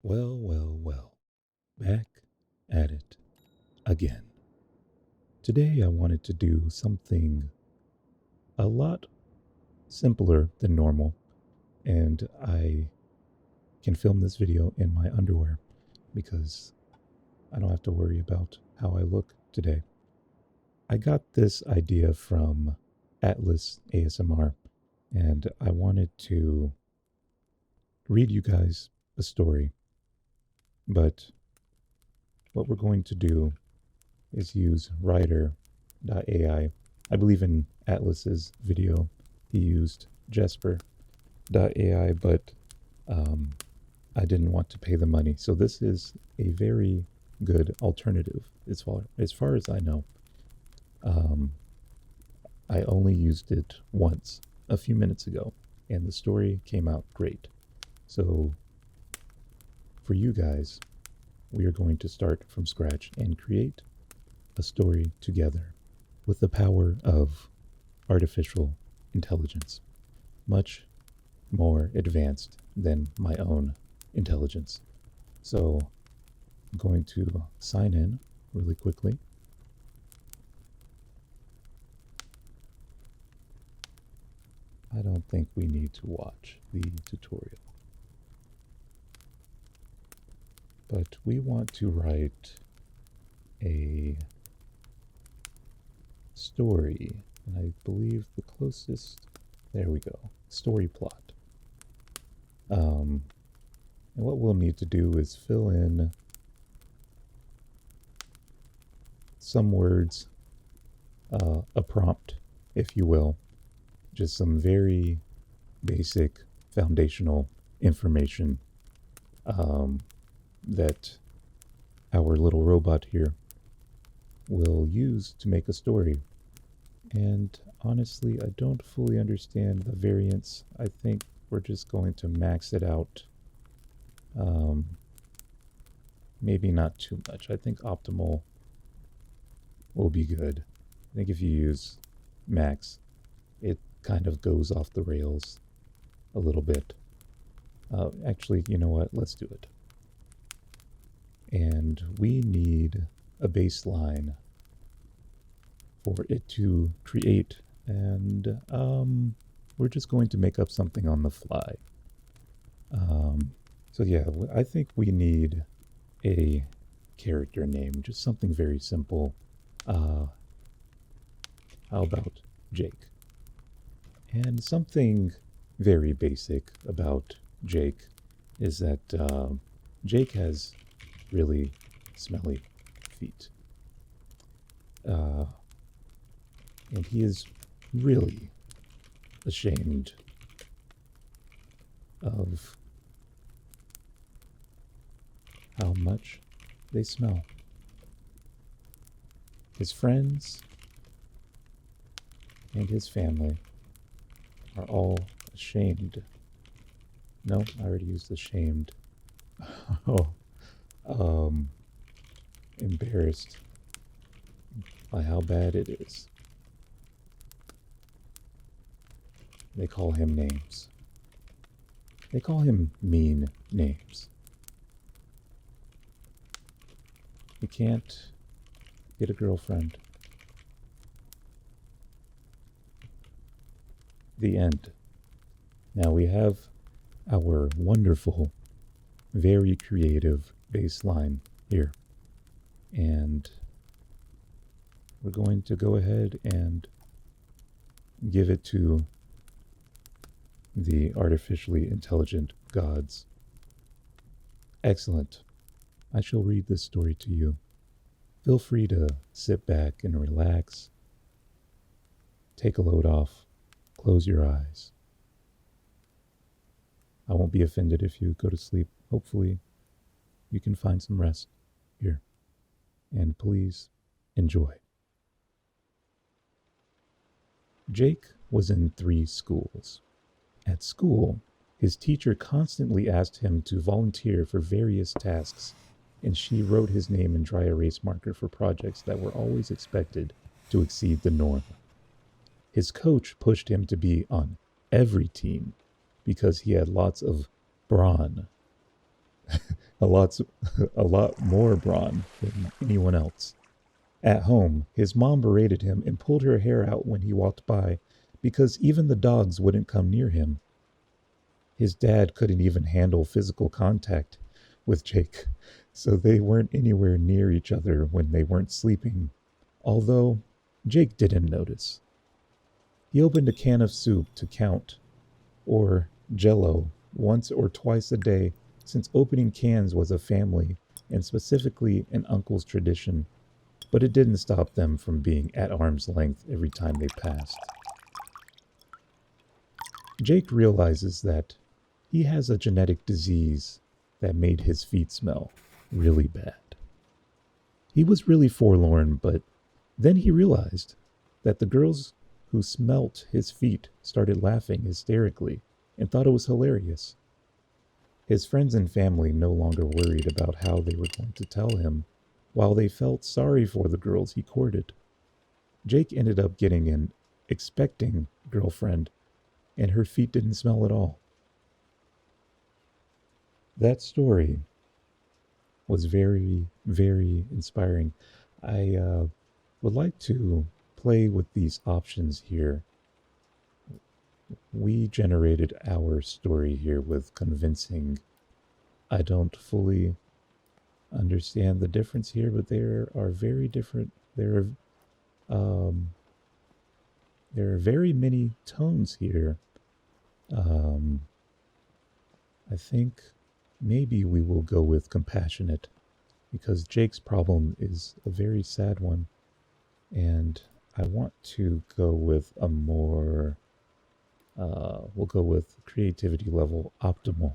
Well, well, well. Back at it again. Today I wanted to do something a lot simpler than normal, and I can film this video in my underwear because I don't have to worry about how I look today. I got this idea from Atlas ASMR, and I wanted to read you guys a story, but what we're going to do is use writer.ai. I believe in Atlas's video he used Jesper.ai, but um, I didn't want to pay the money. So this is a very good alternative as far as I know. Um, I only used it once a few minutes ago, and the story came out great. So for you guys, we are going to start from scratch and create a story together with the power of artificial intelligence, much more advanced than my own intelligence. So I'm going to sign in really quickly. I don't think we need to watch the tutorial, but we want to write a story, and I believe the closest, there we go, story plot. And what we'll need to do is fill in some words, a prompt, if you will, just some very basic foundational information that our little robot here will use to make a story. And honestly, I don't fully understand the variance. I think we're just going to max it out. Maybe not too much. I think optimal will be good. I think if you use max, it kind of goes off the rails a little bit. Actually, you know what? Let's do it. And we need a baseline for it to create. And we're just going to make up something on the fly. So yeah, I think we need a character name, just something very simple. How about Jake? And something very basic about Jake is that Jake has really smelly feet. And he is really ashamed of how much they smell. His friends and his family are all ashamed. No, I already used ashamed. Oh, embarrassed by how bad it is. They call him names. They call him mean names. He can't get a girlfriend. The end. Now we have our wonderful, very creative baseline here. And we're going to go ahead and give it to the artificially intelligent gods. Excellent. I shall read this story to you. Feel free to sit back and relax. Take a load off. Close your eyes. I won't be offended if you go to sleep. Hopefully, you can find some rest here. And please enjoy. Jake was in 3 schools. At school, his teacher constantly asked him to volunteer for various tasks, and she wrote his name in dry erase marker for projects that were always expected to exceed the norm. His coach pushed him to be on every team because he had lots of brawn. a lot, a lot more brawn than anyone else. At home, his mom berated him and pulled her hair out when he walked by because even the dogs wouldn't come near him. His dad couldn't even handle physical contact with Jake, so they weren't anywhere near each other when they weren't sleeping, although Jake didn't notice. He opened a can of soup to count, or jello, once or twice a day, since opening cans was a family and specifically an uncle's tradition, but it didn't stop them from being at arm's length every time they passed. Jake realizes that he has a genetic disease that made his feet smell really bad. He was really forlorn, but then he realized that the girls who smelt his feet started laughing hysterically and thought it was hilarious. His friends and family no longer worried about how they were going to tell him, while they felt sorry for the girls he courted. Jake ended up getting an expecting girlfriend, and her feet didn't smell at all. That story was very, very inspiring. I would like to play with these options here. We generated our story here with convincing. I don't fully understand the difference here, but there are very different. Um, there are very many tones here. Um, I think maybe we will go with compassionate because Jake's problem is a very sad one, and I want to go with a more. We'll go with creativity level optimal.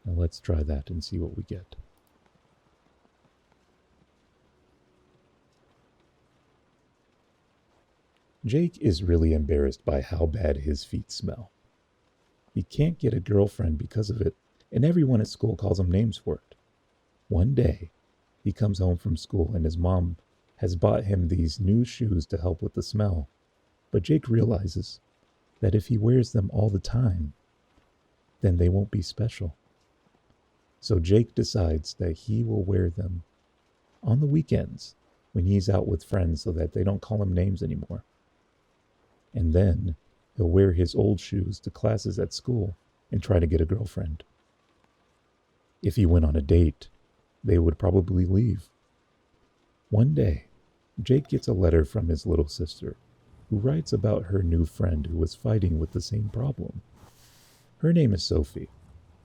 Now let's try that and see what we get. Jake is really embarrassed by how bad his feet smell. He can't get a girlfriend because of it, and everyone at school calls him names for it. One day, he comes home from school and his mom has bought him these new shoes to help with the smell. But Jake realizes that if he wears them all the time, then they won't be special. So Jake decides that he will wear them on the weekends when he's out with friends so that they don't call him names anymore. And then he'll wear his old shoes to classes at school and try to get a girlfriend. If he went on a date, they would probably leave. One day, Jake gets a letter from his little sister, who writes about her new friend who was fighting with the same problem. Her name is Sophie,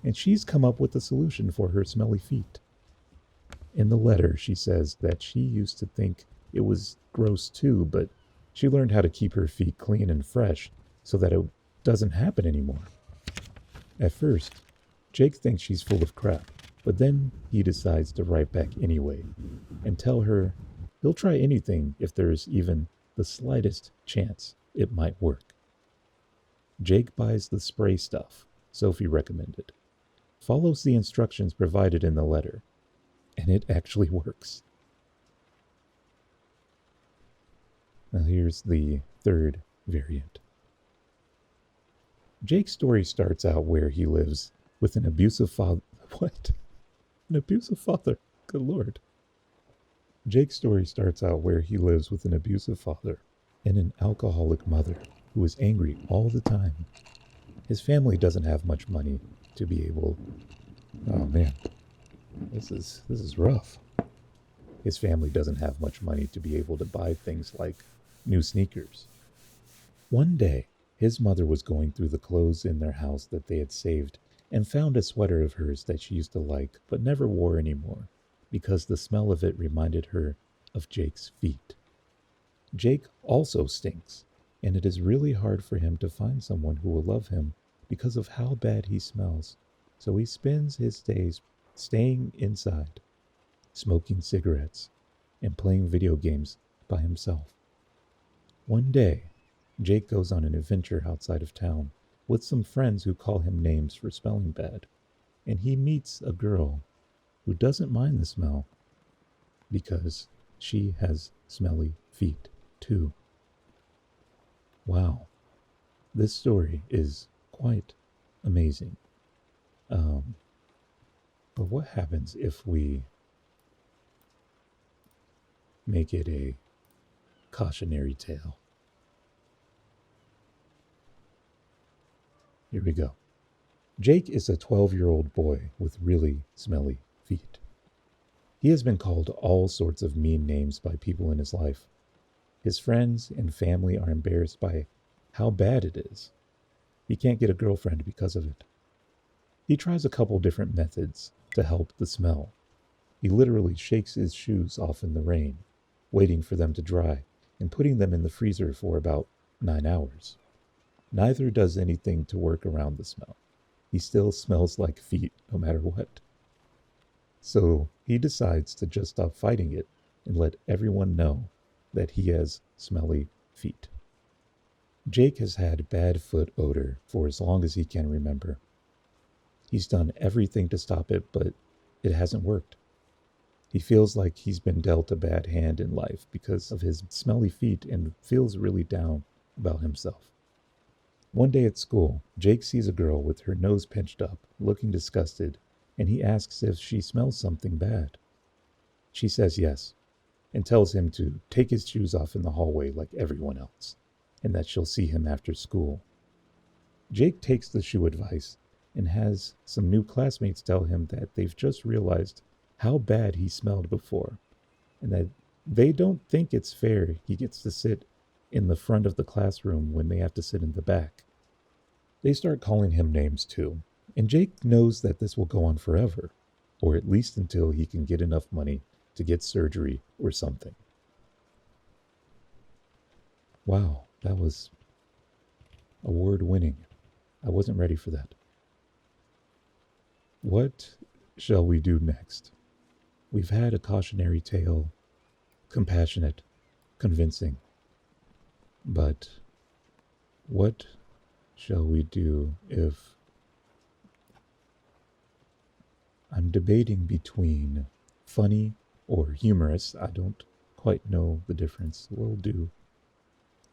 and she's come up with a solution for her smelly feet. In the letter, she says that she used to think it was gross too, but she learned how to keep her feet clean and fresh so that it doesn't happen anymore. At first, Jake thinks she's full of crap, but then he decides to write back anyway and tell her he'll try anything if there's even the slightest chance it might work. Jake buys the spray stuff Sophie recommended, follows the instructions provided in the letter, and it actually works. Now here's the third variant. Jake's story starts out where he lives with an abusive father. What? An abusive father? Good lord. Jake's story starts out where he lives with an abusive father and an alcoholic mother who is angry all the time. His family doesn't have much money to be able. Oh man, this is rough. His family doesn't have much money to be able to buy things like new sneakers. One day, his mother was going through the clothes in their house that they had saved and found a sweater of hers that she used to like but never wore anymore because the smell of it reminded her of Jake's feet. Jake also stinks, and it is really hard for him to find someone who will love him because of how bad he smells. So he spends his days staying inside, smoking cigarettes, and playing video games by himself. One day, Jake goes on an adventure outside of town with some friends who call him names for smelling bad, and he meets a girl who doesn't mind the smell because she has smelly feet too. Wow, this story is quite amazing. Um, But what happens if we make it a cautionary tale? Here we go. Jake is a 12-year-old boy with really smelly feet. He has been called all sorts of mean names by people in his life. His friends and family are embarrassed by how bad it is. He can't get a girlfriend because of it. He tries a couple different methods to help the smell. He literally shakes his shoes off in the rain, waiting for them to dry, and putting them in the freezer for about 9 hours. Neither does anything to work around the smell. He still smells like feet no matter what. So he decides to just stop fighting it and let everyone know that he has smelly feet. Jake has had bad foot odor for as long as he can remember. He's done everything to stop it, but it hasn't worked. He feels like he's been dealt a bad hand in life because of his smelly feet and feels really down about himself. One day at school, Jake sees a girl with her nose pinched up, looking disgusted, and he asks if she smells something bad. She says yes, and tells him to take his shoes off in the hallway like everyone else, and that she'll see him after school. Jake takes the shoe advice and has some new classmates tell him that they've just realized how bad he smelled before, and that they don't think it's fair he gets to sit in the front of the classroom when they have to sit in the back. They start calling him names too, and Jake knows that this will go on forever, or at least until he can get enough money to get surgery or something. Wow, that was award winning. I wasn't ready for that. What shall we do next? We've had a cautionary tale, compassionate, convincing. But what shall we do if I'm debating between funny or humorous? I don't quite know the difference. We'll do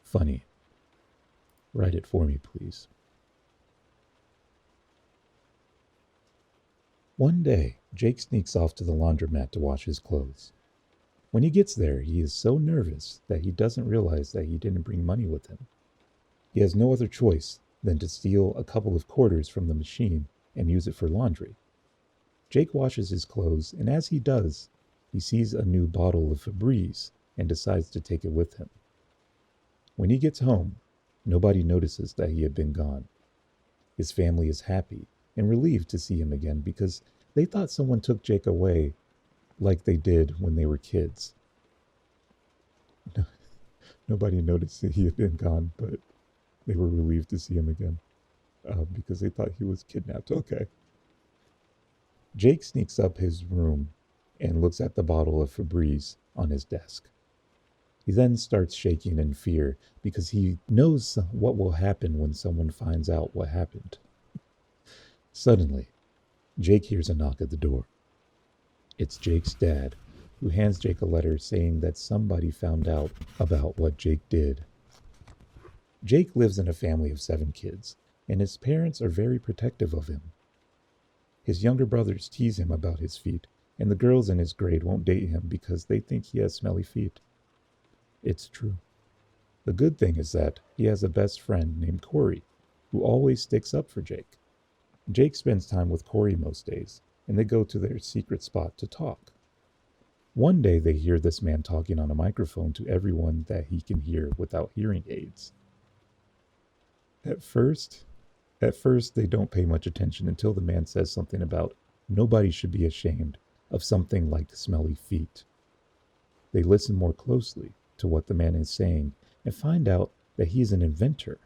funny. Write it for me, please. One day, Jake sneaks off to the laundromat to wash his clothes. When he gets there, he is so nervous that he doesn't realize that he didn't bring money with him. He has no other choice than to steal a couple of quarters from the machine and use it for laundry. Jake washes his clothes, and as he does, he sees a new bottle of Febreze and decides to take it with him. When he gets home, nobody notices that he had been gone. His family is happy and relieved to see him again because they thought someone took Jake away like they did when they were kids. Nobody noticed that he had been gone, but they were relieved to see him again because they thought he was kidnapped. Okay. Jake sneaks up his room and looks at the bottle of Febreze on his desk. He then starts shaking in fear because he knows what will happen when someone finds out what happened. Suddenly, Jake hears a knock at the door. It's Jake's dad, who hands Jake a letter saying that somebody found out about what Jake did. Jake lives in a family of 7 kids, and his parents are very protective of him. His younger brothers tease him about his feet, and the girls in his grade won't date him because they think he has smelly feet. It's true. The good thing is that he has a best friend named Corey, who always sticks up for Jake. Jake spends time with Corey most days, and they go to their secret spot to talk. One day they hear this man talking on a microphone to everyone that he can hear without hearing aids. At first they don't pay much attention until the man says something about nobody should be ashamed of something like smelly feet. They listen more closely to what the man is saying and find out that he is an inventor.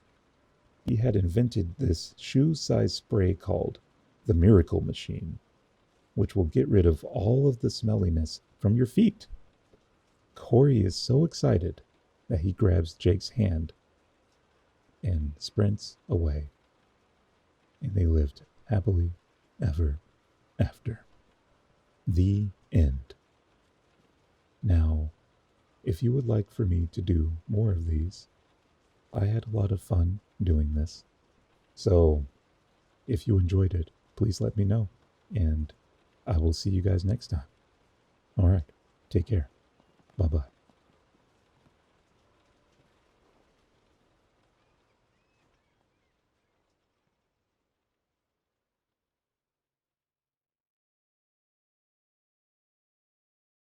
He had invented this shoe-sized spray called the Miracle Machine, which will get rid of all of the smelliness from your feet. Corey is so excited that he grabs Jake's hand and sprints away. And they lived happily ever after. The end. Now, if you would like for me to do more of these, I had a lot of fun doing this. So, if you enjoyed it, please let me know. And I will see you guys next time. All right. Take care. Bye bye.